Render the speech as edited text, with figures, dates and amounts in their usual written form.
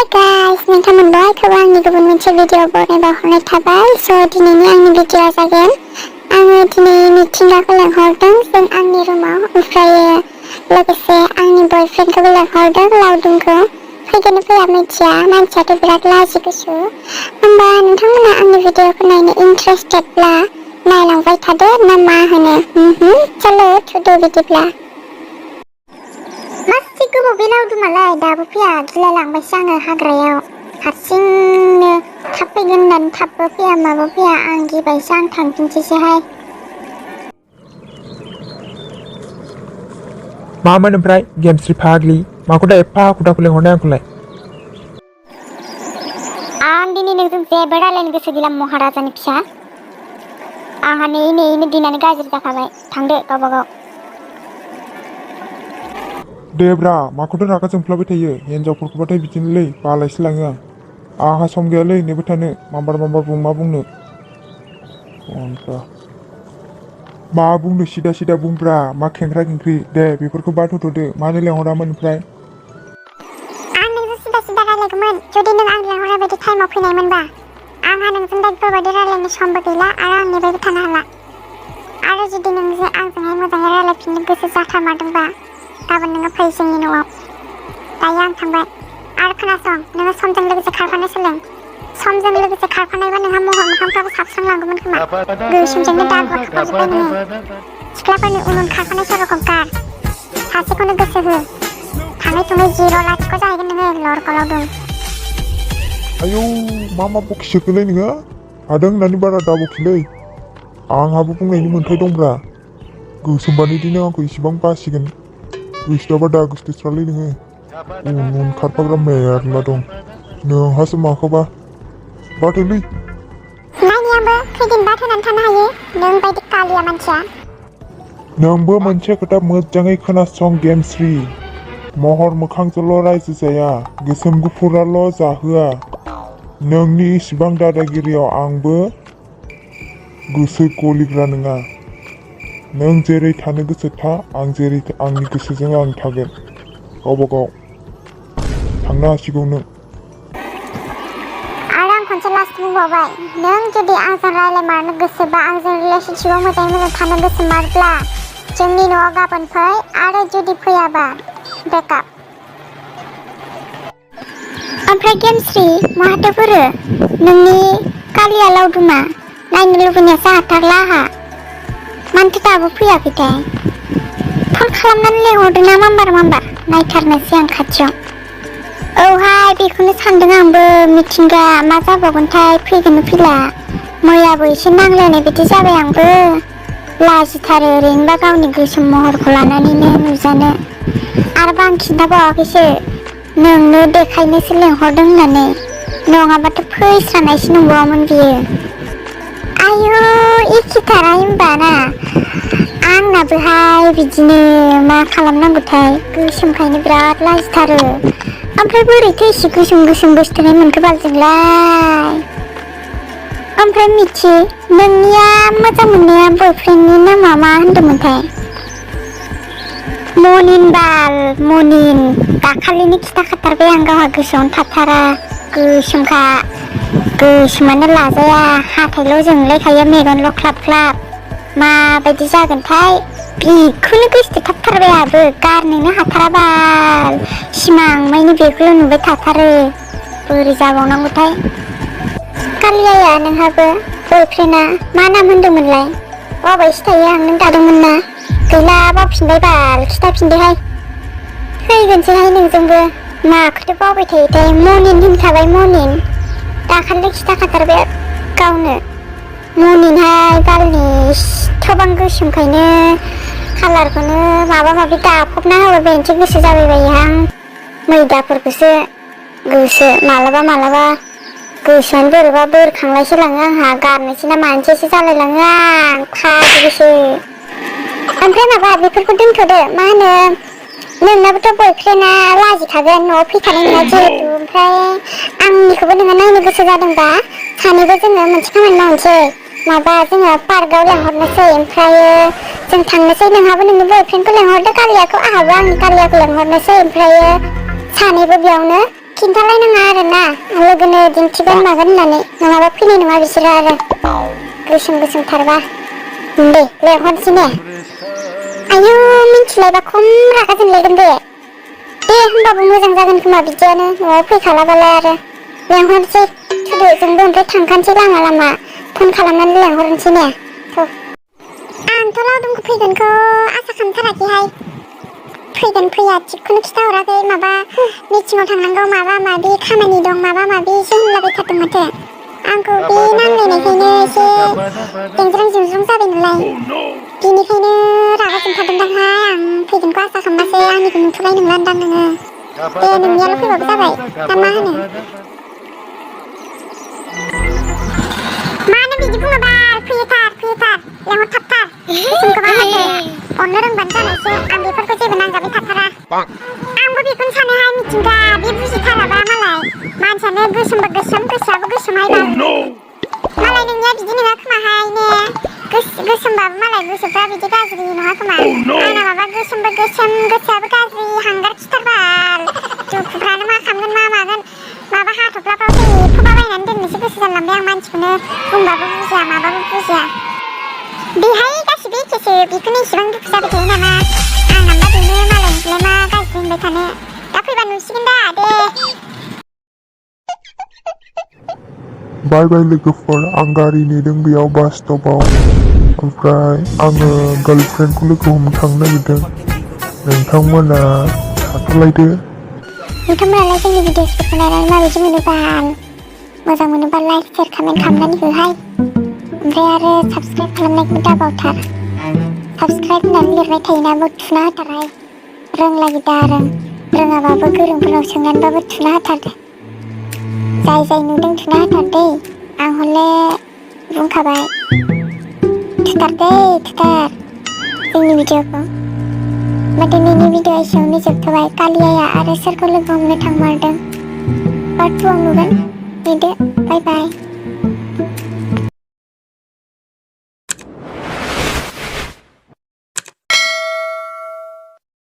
Hey guys, nonton मोनबाय खोब आंनि गुबुन मोनसे भिडिअ बनायबा हरनाय थाबाय। दिनैनि आंनि भिडिअआ जागोन आङो दिनै मिथिंगाखौ लेंहरदों जों आंनि रुमाव, ओमफ्राय लोगोसे आंनि बयफ्रेन्डखौबो लेंहरदों लावदुमखौ। फैगोन ना फैया मिथिया, मानसियाथ' बिराद लाजि गुसु। होमबा नोंथांमोना आंनि भिडिअखौ नायनो इन्टारेस्टेडब्ला नायलांबाय थादो ना मा होनो? चलो थुदो बिदिब्ला। मासि गोबाव बे लावदुमालाय दाबो फैया, गिलायलांबायसो आङो हाग्रायाव हारसिंनो। थाब फैगोन होननानै थाबबो फैया माबो फैया, आं गिबायसो, आं थांफिनसैसोहाय। मामोन ओमफ्राय गेमस्रि फाग्लि, माखौथो एफा हाखु दाखु लेंहरनाय आंखौलाय? आं दिनै नोंजों जेबो रायलायनो गोसो गैला महाराजानि फिसा। आंहा नेयैनो दिनानो गाज्रि जाखाबाय। थांदो गावबा गाव। देब्रा माखौथो रागा जोंफ्लाबाय थायो, हिनजावफोरखौबाथाय बिदिनोलै, बालायसो लाङो आं। आंहा सम गैयालै नेबाय थानो, माबार बुं मा बुंनो। मा बुंनो सिदा सिदा बुंब्रा, मा खेंख्रा खेंख्रि, दे बेफोरखौ बाद होथ'दो, मानो लेंहरामोन ओमफ्राय? आं नोंजों सिदा रायलायगौमोन जुदि नों आं लेंहरनाय बायदि टाइमाव फैनायमोनबा। आंहा नोंजों दा बेफोरबायदि रायलायनो समबो गैला आरो आं नेबायबो थानो हाला। आरो जुदि नोंजों आंजोंहाय मोजाङै रायलायफिननो गोसो जाथारमारदोंबा गाबोन नोङो फै जोंनि न'आव। दायो आं थांबाय। आरो खोनासं, नोङो समजों लोगोसे खारफानो सोलों। समजों लोगोसे खारफानायबा नोंहा महर मोखांफ्राबो साबस्रांलांगौमोन खोमा। गोसोमजोंनो दागुआ थाखाजोब्बाय नोङो। सिख्लाफोरनि उन खारफानाय सर'खौ गार, सासेखौनो गोसो हो। थाङै थुङै 0-0 जाहैगोन नोङो लरग' लावदुम। आयौ मा बखिसोखोलै नोङो? हादों होननानै बारा दाबखिलै। आंहाबो बुंनायनि मोन्थाय दंब्रा। गोसोमबादिनो आंखौ इसेबां बासिगोन। गोसोआबा दा गोसोथोस्रालै नोङो। उन खारफाग्रा मेरला दं, नोंहासो माखौबा बाथोलै। नायनि आंबो खैदिन बाद होनानै थानो हायो नों बायदि कालिया मानसिया। नोंबो मोनसे खोथा मोजाङै खोनासं गेमस्रि, महर मोखांजोंल' रायजो जाया, गोसोम गुफुराल' जाहोआ। नोंनि इसिबां दादागिरियाव आंबो गोसो गलिग्रा नङा। नों जेरै थानो गोसो था, आं जेरै आंनि गोसोजों आं थागोन। गावबा गाव थांनो हासिगौ नों। आरो आं खनसे लास्ट बुंबावबाय, नों जुदि आंजों रायलायमारनो गोसोबा, आंजों रिलेशनशिपआव मोजाङै थानो गोसोमारब्ला जोंनि न'आव गाबोन फै, आरो जुदि फैयाबा ब्रेकआप। ओमफ्राय गेमस्रि माथो बोरो नोंनि कालिया लावदुमा? नायनो लुबैनायासो हाथारला आंहा। मानोथो दाबो फैयाखैथाय? फन खालामनानै लेंहरदों ना माम्बार नायथारनोसै आं खाथियाव। औहाय बेखौनो सानदों आंबो, मिथिंगा मा जाबावगोनथाय, फैगोन ना फैला। मैयाबो एसे नांलायनाय बायदि जाबाय आंबो। लाजिथारो ओरैनोबा गावनि गोसोम महरखौ लानानैनो नुजानो। आरोबा आं खिन्थाबावाखैसो नोंनो देखायनोसो लेंहरदों होननानै, नङाबाथ' फैस्रानायसो नंबावामोन बियो। आयु एखेथारहाय होमबा ना? आंनाबोहाय बिदिनो, मा खालामनांगौथाय, गोसोमखायनो बिराद लाजिथारो। ओमफ्राय बोरैथो एसे गोसोम गोसोथोनाय मोनखो बालजोंलाय? ओमफ्राय मिथि, नोंनिया मोजां मोननाया बयफ्रेन्डनि नामा मा होनदोंमोनथाय? मनिन बाल, मनिन। दाखालिनो खिथाखाथारबाय आं, गावहा गोसोआवनो थाथारा, गोसोमखा। गोसोमानो लाजाया, हाथाइल' जोंलायखायो, मेगनल' ख्लाब ख्लाब। माबायदि जागोनथाय? बेखौनो गोसोथोथाबथारबाय आंहाबो, गारनोनो हाथारा बाल। सिमां मानि बेखौल' नुबाय थाथारो, बोरै जाबावनांगौथाय? कालियाया नोंहाबो बयफ्रेन्डआ मा नाम होनदोंमोनलाय? बावबायसो थायो आं, नों दादोंमोन ना? गैला बावफिनबाय बाल, खिथाफिनदोहाय। फैगोनसैहाय नोंजोंबो। माखौथो बावबाय थायोथाय? मनिन होनखाबाय, मनिन। दाखालि खिथाखाथारबाय गावनो। मनिनहाय बालनि, एथबां गोसोमखायनो कालारखौनो माबा माबि दाफबना होबायबायनोसो गोसो जाबायबायोहां। मैदाफोरखौसो गोसो, मालाबा गोसोआनो बोरैबा बोरखांलायसो लाङो आंहा, गारनोसै ना मानोसैसो जालायलाङो आं, फाग्लि गोसो। ओमफ्राय माबा बेफोरखौ दोनथ'दो, मा होनो, नोंनाबोथ' बयफ्रेन्डआ लाजिखागोन न'आव फैखानाय नङा जिहेतु। ओमफ्राय आंनिखौबो नोङो नायनो गोसो जादोंबा सानैबो जोङो मोनसे खामानि मावनोसै। माबा जोङो पार्कआव लेंहरनोसै, ओमफ्रायो जों थांनोसै। नोंहाबो नोंनि बयफ्रेन्डखौ लेंहरदो कालियाखौ, आंहाबो आंनि कालियाखौ लेंहरनोसै। ओमफ्रायो सानैबो बेयावनो खिन्थालायनाङा आरोना लोगोनो दिन्थिगोन मागोन होननानै नङाबा फैनाय नङा बिसोरो आरो गोसोम गोसोमथारबा दे लेंहरनोसै ने आयौ मिन्थिलायबा खम रागा जोंलायगोन दे होमबाबो मोजां जागोन खोमा बिदियानो न'आव फैखालाबालाय आरो लेंहरनोसै थुदो जोंबो ओमफ्राय थांखानोसै लामा लामा फन खालामनानै लेंहरनोसै ने आंथ' लावदुमखौ फैगोनखौ आसा खालामथाराखैहाय फैगोन फैया थिगखौनो खिथाहराखै माबा मिटिङाव थांनांगौ माबा माबि खामानि दं माबा माबिसो होनलाबाय थादों माथो आंखौ बे नांलायनायखायनो एसे गेंज्रां जेंज्रां जाबाय नालाय बिनिखायनो रागा जोंखादोंदांहाय आं फैगोनखौ आसा खालामासै आंनिखौ नुथ'नाय नंलादां नोङो दे नोंनियाल' फैबाबो जाबाय दा मा होनो मानो बिदि बुङोबाल फैथार लेंहरथाबथार गोसोमखौ बाहायदो अननो रोंबानो जानायसो आं बेफोरखौ जेबो नांजाबाय थाथारा आंबो बेखौनो सानोहाय मिथिंगा बे बुजिथाराबा मालाय मानसियानो गोसोमबा गोसोम गोसोआबो गोसोमहायबा मालाय नोंनिया बिदि नङा खोमाहाय ने गोसोमबाबो मालाय गोसोफ्रा बिदि गाज्रि नङा खोमा आंना माबा गोसोमबा गोसोम गोसोआबो गाज्रि हांगार खिथारबाल दुखुफ्रानो मा खालामगोन मा मागोन माबा हाथफ्लाफ्राव थेफोबाबायनानै दोननोसो गोसो जालांबाय आं मानसिखौनो बुंबाबो बुजिया माबाबो बुजिया बेहाय गासिबो एखेसो बेखौनो इसेबां दुखु जाबाय थायो नामा आंनाबा बेनो मालायनिखौलाय मा गाज्रि होनबाय थानो दा फैबा नुसिगोन दा दे बाय बाय लोगोफोर आं गारि नेदों बेयाव बास स्टपआव ओमफ्राय आङो गार्लफ्रेन्डखौ लोगो हमनो थांनो नागिरदों नोंथांमोना थाथ'लायदो नोंथांमोनालाय जोंनि भिडिअसफोरखौ नायनानै माबायदि मोनोबाल मोजां मोनोबा लाइक शेयार कमेन्ट खालामनानै होहाय ओमफ्राय आरो साबस्क्राइब खालामनायखौ दाबावथार साबस्क्राइब होननानै लिरनाय थायोना बेयाव थुना होथारहाय रोंलागि दा रोङाबाबो गोरोंफोरनाव सोंनानैबाबो थुना होथार जाय नुदों थुना होथार दै आं हले बुंखाबाय थुथार जोंनि भिडिअखौ दिनैनि भिडिअ एसेयावनो जोबथ'बाय कालियाया आरो सोरखौ लोगो हमनो थांमारदों पार्ट 2 आव नुगोन नेदो बाय बाय